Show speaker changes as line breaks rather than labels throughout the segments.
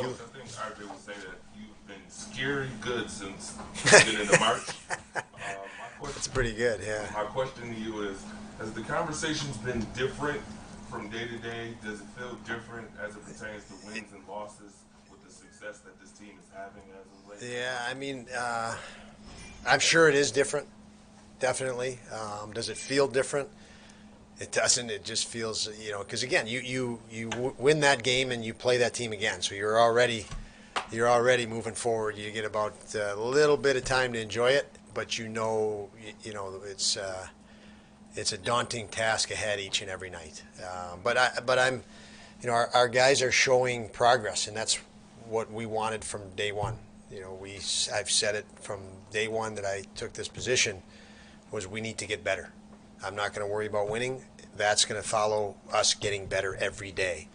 Coach, I think RJ would say that you've been scary good since the beginning of March.
That's pretty good, yeah.
My question to you is, has the conversations been different from day to day? Does it feel different as it pertains to wins and losses with the success that this team is having as of late?
Yeah, I mean, I'm sure it is different, definitely. Does it feel different? It doesn't. It just feels, because again, you win that game and you play that team again, so you're already moving forward. You get about a little bit of time to enjoy it, but it's a daunting task ahead each and every night. But I'm, our guys are showing progress, and that's what we wanted from day one. I've said it from day one that I took this position was we need to get better. I'm not going to worry about winning. That's going to follow us getting better every day.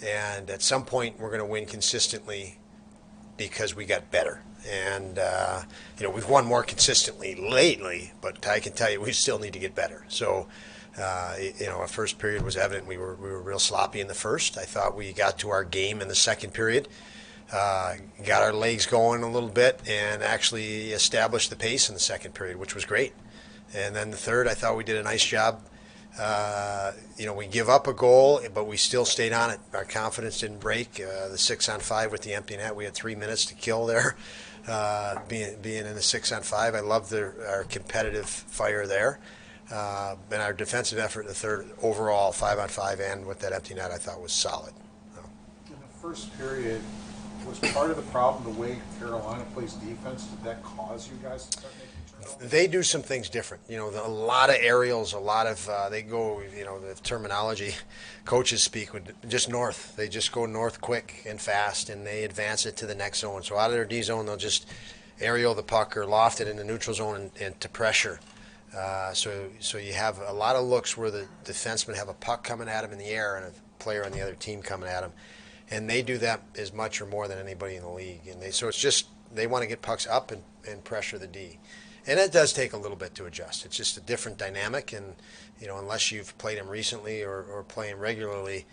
And at some point, we're going to win consistently because we got better. And, we've won more consistently lately, but I can tell you we still need to get better. So, our first period was evident. We were real sloppy in the first. I thought we got to our game in the second period, got our legs going a little bit, and actually established the pace in the second period, which was great. And then the third, I thought we did a nice job. We give up a goal, but we still stayed on it. Our confidence didn't break. The 6-on-5 with the empty net, we had 3 minutes to kill there. Being in the 6-on-5, I loved our competitive fire there. And our defensive effort in the third, overall 5-on-5 and with that empty net, I thought was solid.
In the first period, was part of the problem the way Carolina plays defense? Did that cause you guys to start making turnovers?
They do some things different. A lot of aerials, a lot of they go. The terminology coaches speak with just north. They just go north quick and fast, and they advance it to the next zone. So out of their D zone, they'll just aerial the puck or loft it in the neutral zone and to pressure. So you have a lot of looks where the defensemen have a puck coming at them in the air and a player on the other team coming at them. And they do that as much or more than anybody in the league. And so it's just they want to get pucks up and pressure the D. And it does take a little bit to adjust. It's just a different dynamic. And, unless you've played them recently or playing regularly,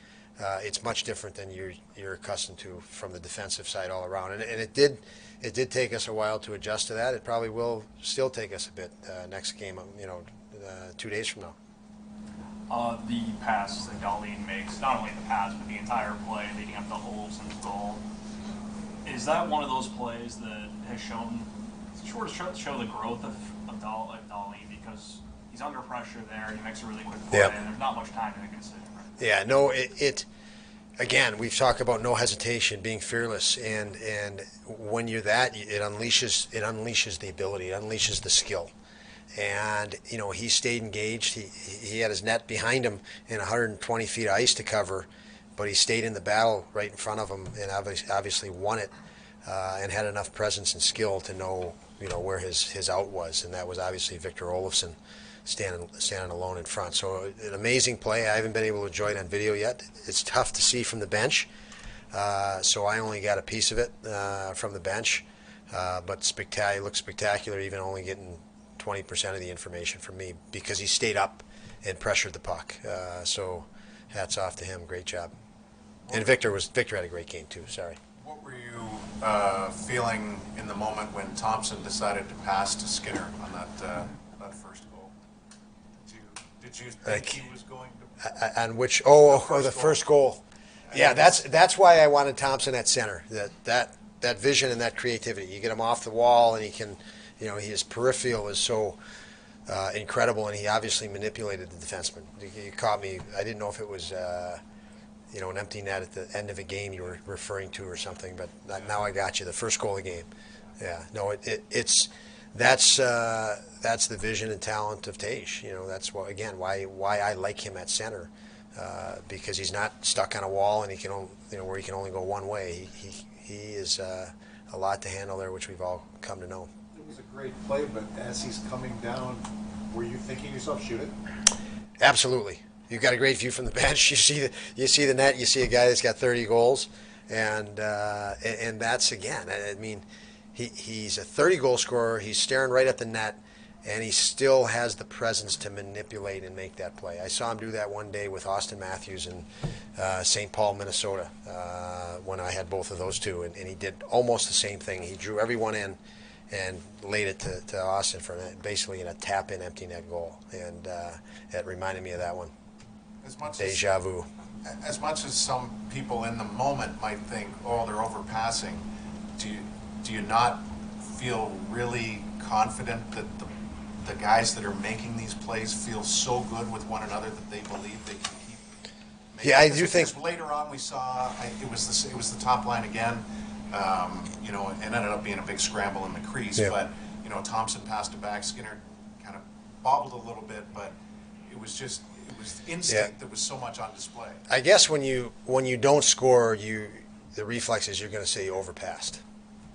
it's much different than you're accustomed to from the defensive side all around. And it did take us a while to adjust to that. It probably will still take us a bit next game, 2 days from now.
The pass that Darlene makes, not only the pass, but the entire play leading up to Olsen's goal. Is that one of those plays that has show the growth of Darlene because he's under pressure there, he makes a really quick play, and there's not much time to make a decision, right?
Yeah, no, again, we've talked about no hesitation, being fearless, and when you're that, it unleashes the ability, it unleashes the skill. And, he stayed engaged. He had his net behind him and 120 feet of ice to cover, but he stayed in the battle right in front of him and obviously won it and had enough presence and skill to know, where his out was. And that was obviously Victor Olofsson standing alone in front. So an amazing play. I haven't been able to enjoy it on video yet. It's tough to see from the bench. So I only got a piece of it from the bench. But it looks spectacular, even only getting 20% of the information from me because he stayed up and pressured the puck. So hats off to him. Great job. And Victor had a great game too. Sorry.
What were you feeling in the moment when Thompson decided to pass to Skinner on that first goal? Did you think he was going to?
On which? The first goal. Yeah, that's why I wanted Thompson at center. That vision and that creativity. You get him off the wall, and he can. His peripheral is so incredible, and he obviously manipulated the defenseman. You caught me. I didn't know if it was, an empty net at the end of a game you were referring to or something, but now I got you. The first goal of the game. Yeah. No, that's the vision and talent of Tage. That's why I like him at center, because he's not stuck on a wall and he can where he can only go one way. He is a lot to handle there, which we've all come to know.
It was a great play, but as he's coming down, were you thinking to yourself, shoot it?
Absolutely. You've got a great view from the bench. You see the net. You see a guy that's got 30 goals, and that's again. I mean, he's a 30-goal scorer. He's staring right at the net, and he still has the presence to manipulate and make that play. I saw him do that one day with Austin Matthews in St. Paul, Minnesota, when I had both of those two, and he did almost the same thing. He drew everyone in and laid it to Austin for basically in a tap-in empty net goal, and it reminded me of that one. Deja vu.
As much as some people in the moment might think, oh, they're overpassing, do you not feel really confident that the guys that are making these plays feel so good with one another that they believe they can keep making?
Yeah, I do think.
Later on, we saw it was the top line again. You know, and ended up being a big scramble in the crease.
Yeah.
But you know, Thompson passed it back. Skinner kind of bobbled a little bit, but it was instinct that was so much on display.
I guess when you don't score, the reflex is you're going to say you overpassed.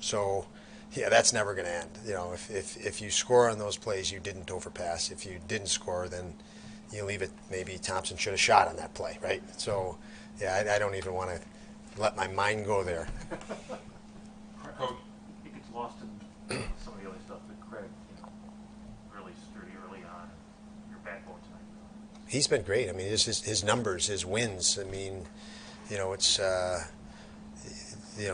So, yeah, that's never going to end. You know, if you score on those plays, you didn't overpass. If you didn't score, then you leave it. Maybe Thompson should have shot on that play, right? So, yeah, I don't even want to let my mind go there.
Coach,
He gets lost in some of the other stuff that Craig, really sturdy early on. Your backbone tonight.
He's been great. I mean, his numbers, his wins. I mean, you know, it's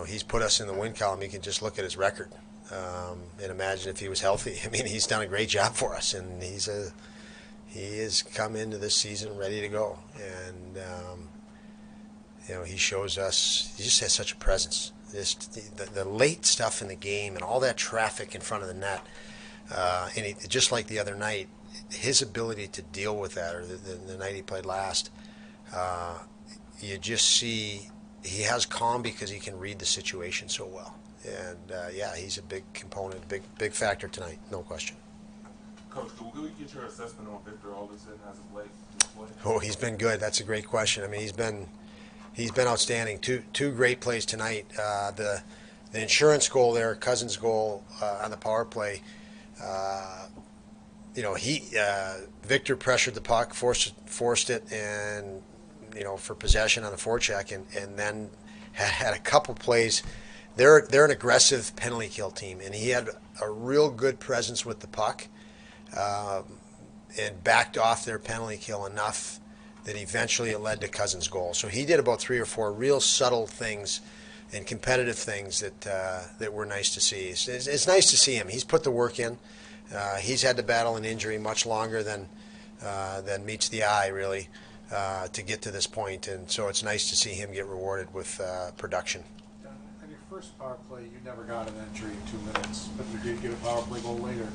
he's put us in the win column. You can just look at his record and imagine if he was healthy. I mean, he's done a great job for us, and he has come into this season ready to go. And he shows us. He just has such a presence. The late stuff in the game and all that traffic in front of the net, and just like the other night, his ability to deal with that, or the night he played last, you just see he has calm because he can read the situation so well. And he's a big component, big factor tonight, no question.
Coach, could we get your assessment on Victor Olofsson as of late?
Oh, he's been good. That's a great question. I mean, he's been outstanding. Two great plays tonight. The insurance goal there, Cousins' goal on the power play. Victor pressured the puck, forced it, and for possession on the forecheck, and then had a couple plays. They're an aggressive penalty kill team, and he had a real good presence with the puck, and backed off their penalty kill enough that eventually it led to Cousins' goal. So he did about 3 or 4 real subtle things and competitive things that were nice to see. It's nice to see him. He's put the work in. He's had to battle an injury much longer than meets the eye, really, to get to this point. And so it's nice to see him get rewarded with production.
On your first power play, you never got an entry in 2 minutes, but you did get a power play goal later.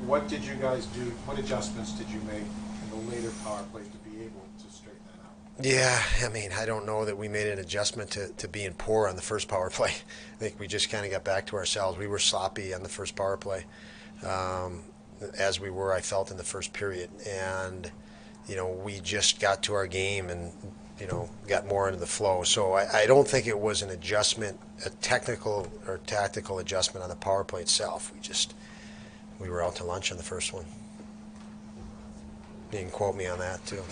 What did you guys do? What adjustments did you make in the later power play to be able to straighten that out?
Yeah, I mean, I don't know that we made an adjustment to being poor on the first power play. I think we just kind of got back to ourselves. We were sloppy on the first power play, as we were, I felt, in the first period. And, we just got to our game and, got more into the flow. So I don't think it was an adjustment, a technical or tactical adjustment on the power play itself. We were out to lunch on the first one. You can quote me on that, too.